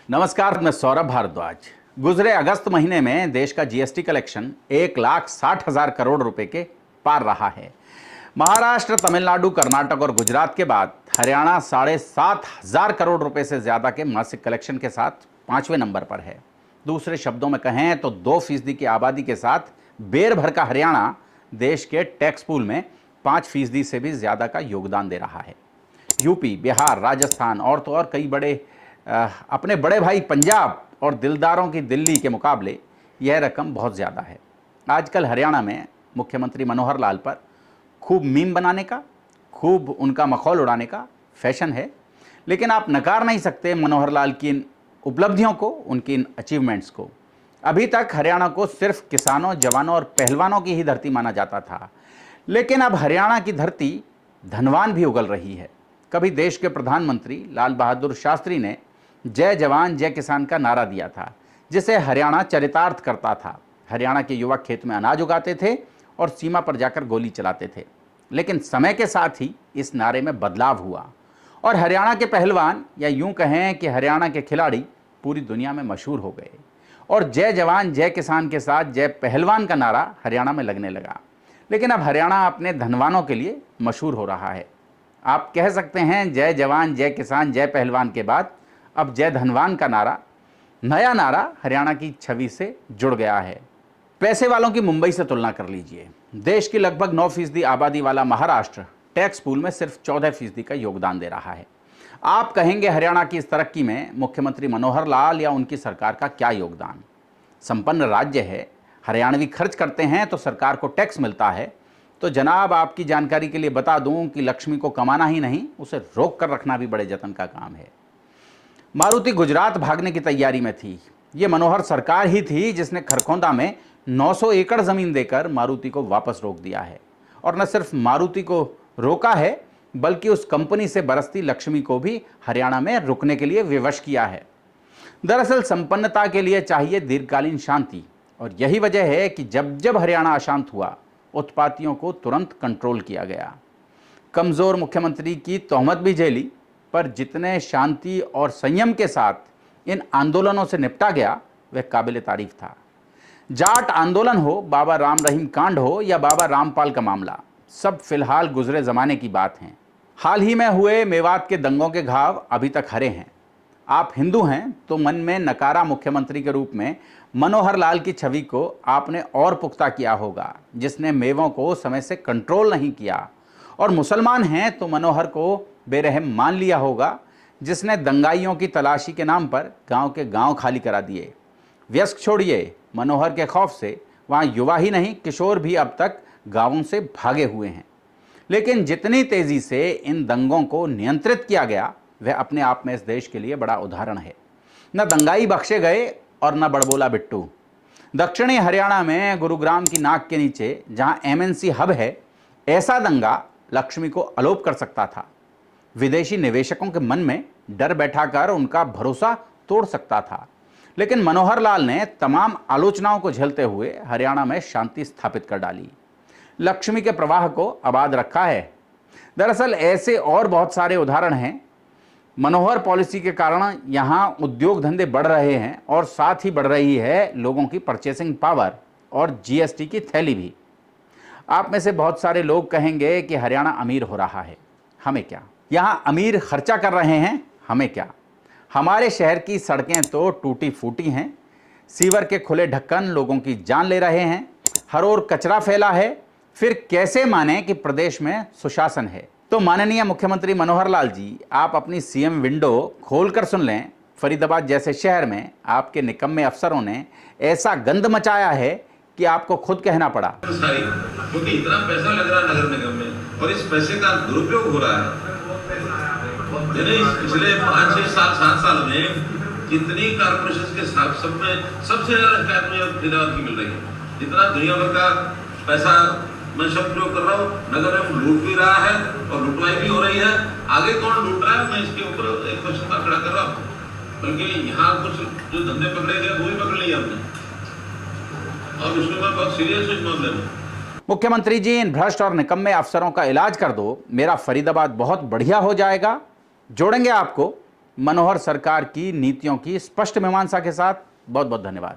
नमस्कार, मैं सौरभ भारद्वाज। गुजरे अगस्त महीने में देश का जीएसटी कलेक्शन 1,60,000 करोड़ रुपए के पार रहा है। महाराष्ट्र, तमिलनाडु, कर्नाटक और गुजरात के बाद हरियाणा 7,500 करोड़ रुपए से ज्यादा के मासिक कलेक्शन के साथ 5वें नंबर पर है। दूसरे शब्दों में कहें तो 2% की आबादी के साथ बेर भर का हरियाणा देश के टैक्स पूल में 5% से भी ज्यादा का योगदान दे रहा है। यूपी, बिहार, राजस्थान और तो और कई अपने बड़े भाई पंजाब और दिलदारों की दिल्ली के मुकाबले यह रकम बहुत ज़्यादा है। आजकल हरियाणा में मुख्यमंत्री मनोहर लाल पर खूब मीम बनाने का, खूब उनका मखौल उड़ाने का फैशन है, लेकिन आप नकार नहीं सकते मनोहर लाल की इन उपलब्धियों को, उनकी इन अचीवमेंट्स को। अभी तक हरियाणा को सिर्फ किसानों, जवानों और पहलवानों की ही धरती माना जाता था, लेकिन अब हरियाणा की धरती धनवान भी उगल रही है। कभी देश के प्रधानमंत्री लाल बहादुर शास्त्री ने जय जवान जय किसान का नारा दिया था, जिसे हरियाणा चरितार्थ करता था। हरियाणा के युवक खेत में अनाज उगाते थे और सीमा पर जाकर गोली चलाते थे। लेकिन समय के साथ ही इस नारे में बदलाव हुआ और हरियाणा के पहलवान, या यूं कहें कि हरियाणा के खिलाड़ी, पूरी दुनिया में मशहूर हो गए और जय जवान जय किसान के साथ जय पहलवान का नारा हरियाणा में लगने लगा। लेकिन अब हरियाणा अपने धनवानों के लिए मशहूर हो रहा है। आप कह सकते हैं जय जवान जय किसान जय पहलवान के बाद अब जय धनवान का नारा, नया नारा हरियाणा की छवि से जुड़ गया है। पैसे वालों की मुंबई से तुलना कर लीजिए। देश की लगभग 9% आबादी वाला महाराष्ट्र टैक्स पूल में सिर्फ 14% का योगदान दे रहा है। आप कहेंगे हरियाणा की इस तरक्की में मुख्यमंत्री मनोहर लाल या उनकी सरकार का क्या योगदान? संपन्न राज्य है, हरियाणवी खर्च करते हैं तो सरकार को टैक्स मिलता है। तो जनाब, आपकी जानकारी के लिए बता दूं कि लक्ष्मी को कमाना ही नहीं, उसे रोक कर रखना भी बड़े जतन का काम है। मारुति गुजरात भागने की तैयारी में थी। ये मनोहर सरकार ही थी जिसने खरखोंदा में 900 एकड़ जमीन देकर मारुति को वापस रोक दिया है। और न सिर्फ मारुति को रोका है, बल्कि उस कंपनी से बरसती लक्ष्मी को भी हरियाणा में रुकने के लिए विवश किया है। दरअसल संपन्नता के लिए चाहिए दीर्घकालीन शांति, और यही वजह है कि जब जब हरियाणा अशांत हुआ, उत्पातियों को तुरंत कंट्रोल किया गया। कमजोर मुख्यमंत्री की तोहमत भी झेली, पर जितने शांति और संयम के साथ इन आंदोलनों से निपटा गया, वह काबिल तारीफ था। जाट आंदोलन हो, बाबा राम रहीम कांड हो या बाबा रामपाल का मामला, सब फिलहाल गुजरे जमाने की बात हैं। हाल ही में हुए मेवात के दंगों के घाव अभी तक हरे हैं। आप हिंदू हैं तो मन में नकारा मुख्यमंत्री के रूप में मनोहर लाल की छवि को आपने और पुख्ता किया होगा, जिसने मेवों को समय से कंट्रोल नहीं किया। और मुसलमान हैं तो मनोहर को बेरहम मान लिया होगा, जिसने दंगाइयों की तलाशी के नाम पर गांव के गांव खाली करा दिए। व्यस्क छोड़िए, मनोहर के खौफ से वहां युवा ही नहीं, किशोर भी अब तक गांवों से भागे हुए हैं। लेकिन जितनी तेजी से इन दंगों को नियंत्रित किया गया, वह अपने आप में इस देश के लिए बड़ा उदाहरण है। न दंगाई बख्शे गए और न बड़बोला बिट्टू। दक्षिणी हरियाणा में गुरुग्राम की नाक के नीचे जहां एमएनसी हब है, ऐसा दंगा लक्ष्मी को अलोप कर सकता था। विदेशी निवेशकों के मन में डर बैठाकर उनका भरोसा तोड़ सकता था। लेकिन मनोहर लाल ने तमाम आलोचनाओं को झेलते हुए हरियाणा में शांति स्थापित कर डाली, लक्ष्मी के प्रवाह को आबाद रखा है। दरअसल ऐसे और बहुत सारे उदाहरण हैं। मनोहर पॉलिसी के कारण यहाँ उद्योग धंधे बढ़ रहे हैं और साथ ही बढ़ रही है लोगों की परचेसिंग पावर और जीएसटी की थैली भी। आप में से बहुत सारे लोग कहेंगे कि हरियाणा अमीर हो रहा है, हमें क्या? यहाँ अमीर खर्चा कर रहे हैं, हमें क्या? हमारे शहर की सड़कें तो टूटी फूटी हैं, सीवर के खुले ढक्कन लोगों की जान ले रहे हैं, हर ओर कचरा फैला है। फिर कैसे माने कि प्रदेश में सुशासन है? तो माननीय मुख्यमंत्री मनोहर लाल जी, आप अपनी सीएम विंडो खोलकर सुन लें। फरीदाबाद जैसे शहर में आपके निकम्मे अफसरों ने ऐसा गंद मचाया है कि आपको खुद कहना पड़ा। क्योंकि इतना पैसा लग रहा है नगर निगम में और इस पैसे का दुरुपयोग हो रहा है। पिछले 5-6 साल 7 साल में कितनी कारपोरेशन के सब में सबसे ज्यादा शिकायत में फरीदाबाद की मिल रही है। जितना दुनिया भर का पैसा मैं शब्द प्रयोग कर रहा हूँ, नगर में लूट भी रहा है और लुटवाई भी हो रही है। आगे कौन लूट रहा है, मैं इसके ऊपर एक क्वेश्चन मार्क खड़ा कर रहा हूँ। बल्कि यहाँ कुछ जो धंधे पकड़े गए वो भी पकड़ लिए हमने, और उसमें मैं बहुत सीरियस हूँ इस मामले में। मुख्यमंत्री जी, इन भ्रष्ट और निकम्मे अफसरों का इलाज कर दो, मेरा फरीदाबाद बहुत बढ़िया हो जाएगा। जोड़ेंगे आपको मनोहर सरकार की नीतियों की स्पष्ट मीमांसा के साथ। बहुत बहुत धन्यवाद।